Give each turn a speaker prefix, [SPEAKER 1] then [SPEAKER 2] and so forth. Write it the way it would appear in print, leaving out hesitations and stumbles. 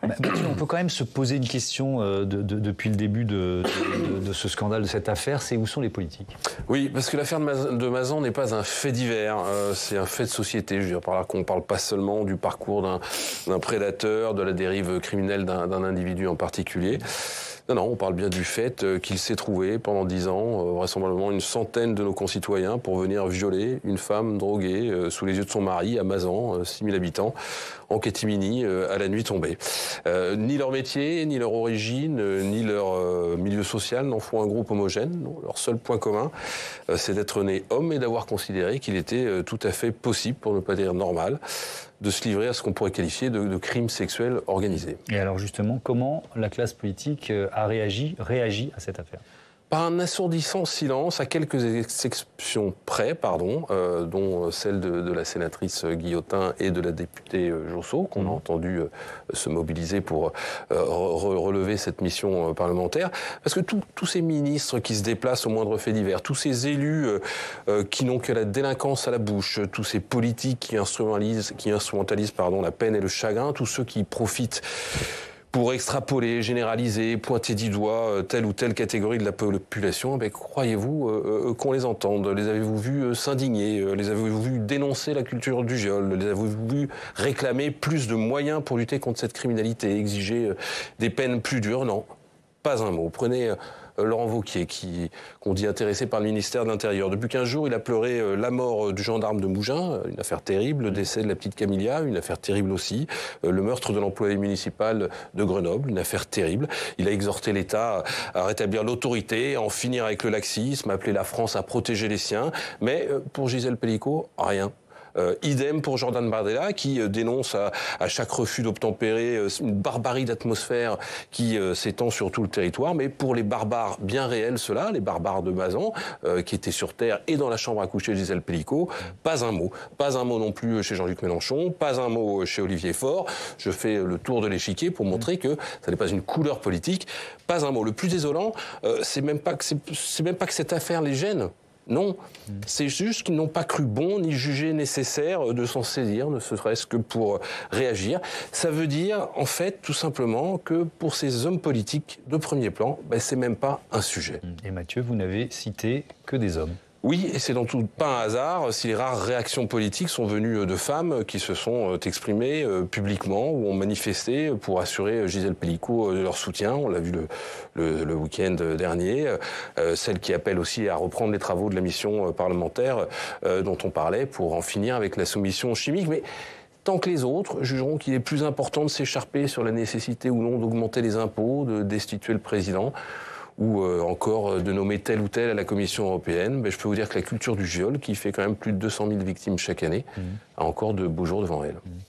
[SPEAKER 1] Mathieu, on peut quand même se poser une question depuis le début de ce scandale, de cette affaire, c'est où sont les politiques?
[SPEAKER 2] Oui, parce que l'affaire de Mazan n'est pas un fait divers, c'est un fait de société. Je veux dire par là qu'on ne parle pas seulement du parcours d'un prédateur, de la dérive criminelle d'un individu en particulier. Non, on parle bien du fait qu'il s'est trouvé pendant 10 ans, vraisemblablement une centaine de nos concitoyens pour venir violer une femme droguée sous les yeux de son mari à Mazan, 6000 habitants, en catimini, à la nuit tombée. Ni leur métier, ni leur origine, ni leur milieu social n'en font un groupe homogène. Non, leur seul point commun, c'est d'être né homme et d'avoir considéré qu'il était tout à fait possible, pour ne pas dire normal, de se livrer à ce qu'on pourrait qualifier de crime sexuel organisé.
[SPEAKER 1] Et alors justement, comment la classe politique a réagi à cette affaire?
[SPEAKER 2] Par un assourdissant silence, à quelques exceptions près, dont celle de la sénatrice Guillotin et de la députée Josso, qu'on a entendu se mobiliser pour relever cette mission parlementaire. Parce que tous ces ministres qui se déplacent au moindre fait divers, tous ces élus qui n'ont que la délinquance à la bouche, tous ces politiques qui instrumentalisent la peine et le chagrin, tous ceux qui profitent pour extrapoler, généraliser, pointer du doigt telle ou telle catégorie de la population, croyez-vous qu'on les entende? Les avez-vous vus s'indigner? Les avez-vous vus dénoncer la culture du viol? Les avez-vous vus réclamer plus de moyens pour lutter contre cette criminalité, exiger des peines plus dures? Non, pas un mot. Prenez Laurent Wauquiez, qu'on dit intéressé par le ministère de l'Intérieur. Depuis 15 jours, il a pleuré la mort du gendarme de Mougins, une affaire terrible, le décès de la petite Camilla, une affaire terrible aussi, le meurtre de l'employé municipal de Grenoble, une affaire terrible. Il a exhorté l'État à rétablir l'autorité, à en finir avec le laxisme, à appeler la France à protéger les siens. Mais pour Gisèle Pelicot, rien. Idem pour Jordan Bardella qui dénonce à chaque refus d'obtempérer une barbarie d'atmosphère qui s'étend sur tout le territoire. Mais pour les barbares bien réels, ceux-là, les barbares de Mazan, qui étaient sur terre et dans la chambre à coucher de Gisèle Pelicot, pas un mot. Pas un mot non plus chez Jean-Luc Mélenchon, pas un mot chez Olivier Faure. Je fais le tour de l'échiquier pour montrer que ça n'est pas une couleur politique. Pas un mot. Le plus désolant, c'est même pas que cette affaire les gêne. Non, c'est juste qu'ils n'ont pas cru bon ni jugé nécessaire de s'en saisir, ne serait-ce que pour réagir. Ça veut dire, en fait, tout simplement, que pour ces hommes politiques de premier plan, c'est même pas un sujet.
[SPEAKER 1] Et Mathieu, vous n'avez cité que des hommes.
[SPEAKER 2] Oui, et c'est dans tout pas un hasard si les rares réactions politiques sont venues de femmes qui se sont exprimées publiquement ou ont manifesté pour assurer Gisèle Pelicot de leur soutien. On l'a vu le week-end dernier. Celle qui appelle aussi à reprendre les travaux de la mission parlementaire dont on parlait pour en finir avec la soumission chimique. Mais tant que les autres jugeront qu'il est plus important de s'écharper sur la nécessité ou non d'augmenter les impôts, de destituer le président, ou encore de nommer tel ou tel à la Commission européenne, je peux vous dire que la culture du viol, qui fait quand même plus de 200 000 victimes chaque année, a encore de beaux jours devant elle.